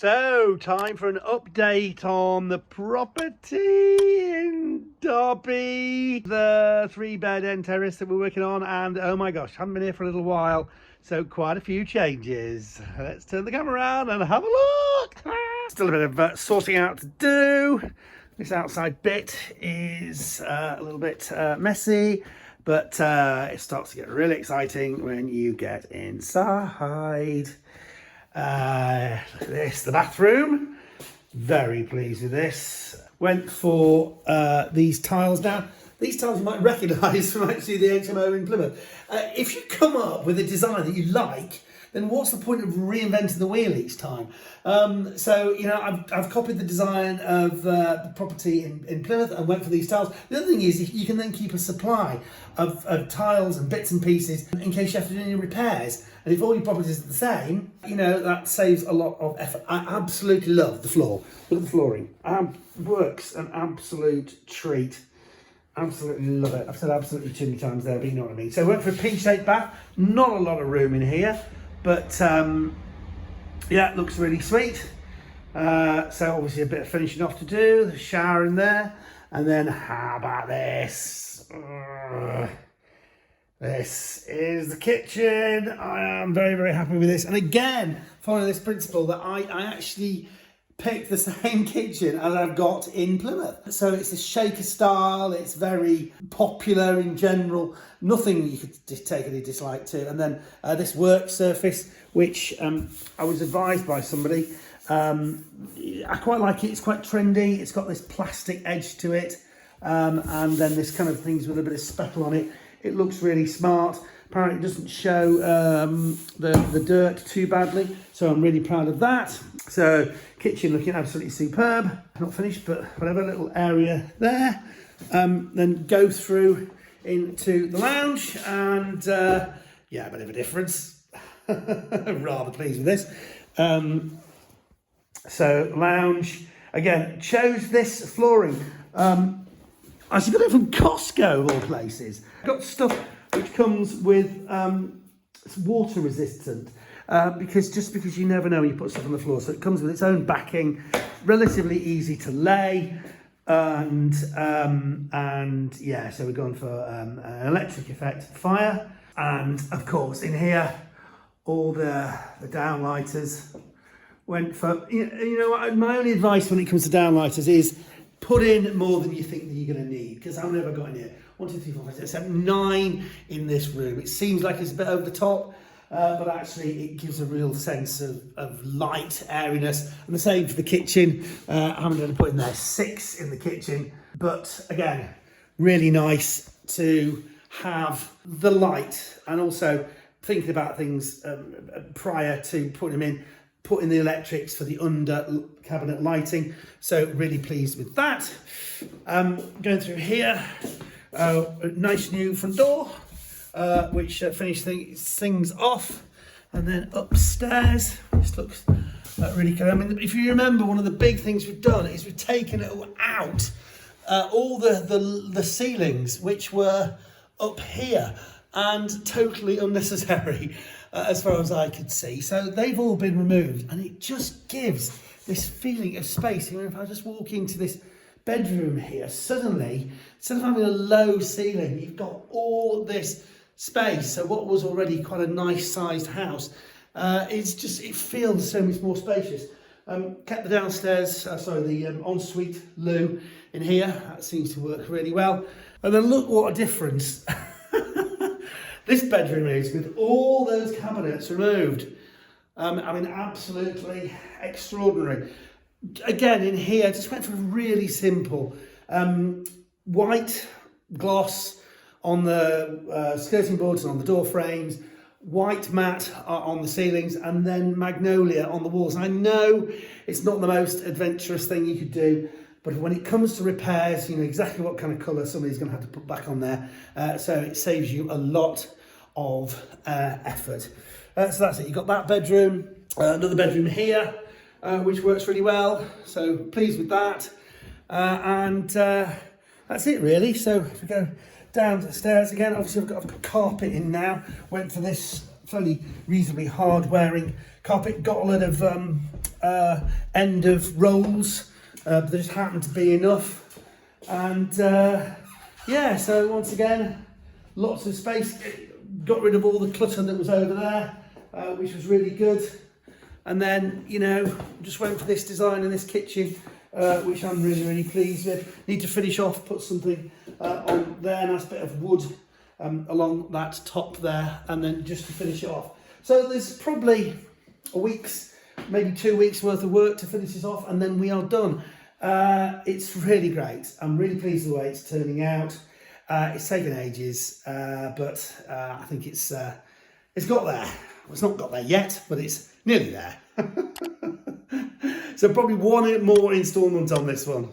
So, time for an update on the property in Derby, the 3-bed end terrace that we're working on, and oh my gosh, haven't been here for a little while, so quite a few changes. Let's turn the camera around and have a look. Still a bit of sorting out to do. This outside bit is a little bit messy, but it starts to get really exciting when you get inside. Look at this, the bathroom. Very pleased with this. Went for these tiles. Now, these tiles you might recognise from actually the HMO in Plymouth. If you come up with a design that you like, then what's the point of reinventing the wheel each time? So, you know, I've copied the design of the property in Plymouth and went for these tiles. The other thing is you can then keep a supply of tiles and bits and pieces in case you have to do any repairs. And if all your properties are the same, you know, that saves a lot of effort. I absolutely love the floor. Look at the flooring. Works an absolute treat. Absolutely love it. I've said absolutely too many times there, but you know what I mean. So I went for a peach-shaped bath. Not a lot of room in here, but yeah, it looks really sweet. So obviously a bit of finishing off to do. The shower in there. And then how about this? This is the kitchen. I am very, very happy with this. And again, following this principle that I actually picked the same kitchen as I've got in Plymouth. So it's a shaker style. It's very popular in general. Nothing you could take any dislike to. And then this work surface, which I was advised by somebody. I quite like it. It's quite trendy. It's got this plastic edge to it. And then this kind of things with a bit of speckle on it. It looks really smart. Apparently it doesn't show the dirt too badly, so I'm really proud of that. So kitchen looking absolutely superb. Not finished, but whatever, little area there. Then go through into the lounge and yeah, a bit of a difference. Rather pleased with this. So lounge, again, chose this flooring. I actually got it from Costco of all places. Got stuff which comes with it's water resistant because you never know when you put stuff on the floor. So it comes with its own backing, relatively easy to lay, and yeah. So we've gone for an electric effect fire, and of course in here all the downlighters. Went for you know my only advice when it comes to downlighters is put in more than you think that you're going to need, because I've never got in here 1, 2, 3, 4, 5, 6, 7, 9 in this room. It seems like it's a bit over the top, but actually it gives a real sense of light, airiness. And the same for the kitchen. I haven't had to put in there 6 in the kitchen, but again, really nice to have the light, and also thinking about things prior to putting them in. Put in the electrics for the under cabinet lighting, so really pleased with that. Going through here, a nice new front door, which finished things off, and then upstairs. This looks really good. I mean, if you remember, one of the big things we've done is we've taken out all the ceilings which were up here and totally unnecessary. As far as I could see. So they've all been removed, and it just gives this feeling of space. You know, if I just walk into this bedroom here, suddenly, instead of having a low ceiling, you've got all this space. So what was already quite a nice sized house, it feels so much more spacious. Kept the downstairs, the ensuite loo in here. That seems to work really well. And then look what a difference this bedroom is with all those cabinets removed. I mean, absolutely extraordinary. Again, in here, I just went for really simple white gloss on the skirting boards and on the door frames, white matte on the ceilings, and then magnolia on the walls. And I know it's not the most adventurous thing you could do, but when it comes to repairs, you know exactly what kind of colour somebody's going to have to put back on there. So it saves you a lot of effort. So that's it. You've got that bedroom, another bedroom here, which works really well. So pleased with that. And that's it really. So if we go downstairs again, obviously I've got carpet in now. Went for this fairly reasonably hard wearing carpet. Got a lot of end of rolls, but there just happened to be enough. And yeah, so once again, lots of space. Got rid of all the clutter that was over there, which was really good. And then, you know, just went for this design in this kitchen, which I'm really, really pleased with. Need to finish off, put something on there, nice bit of wood along that top there, and then just to finish it off. So there's probably a week's, maybe 2 weeks worth of work to finish this off, and then we are done. It's really great. I'm really pleased with the way it's turning out. It's taken ages, but I think it's got there. Well, it's not got there yet, but it's nearly there. So probably one more instalment on this one.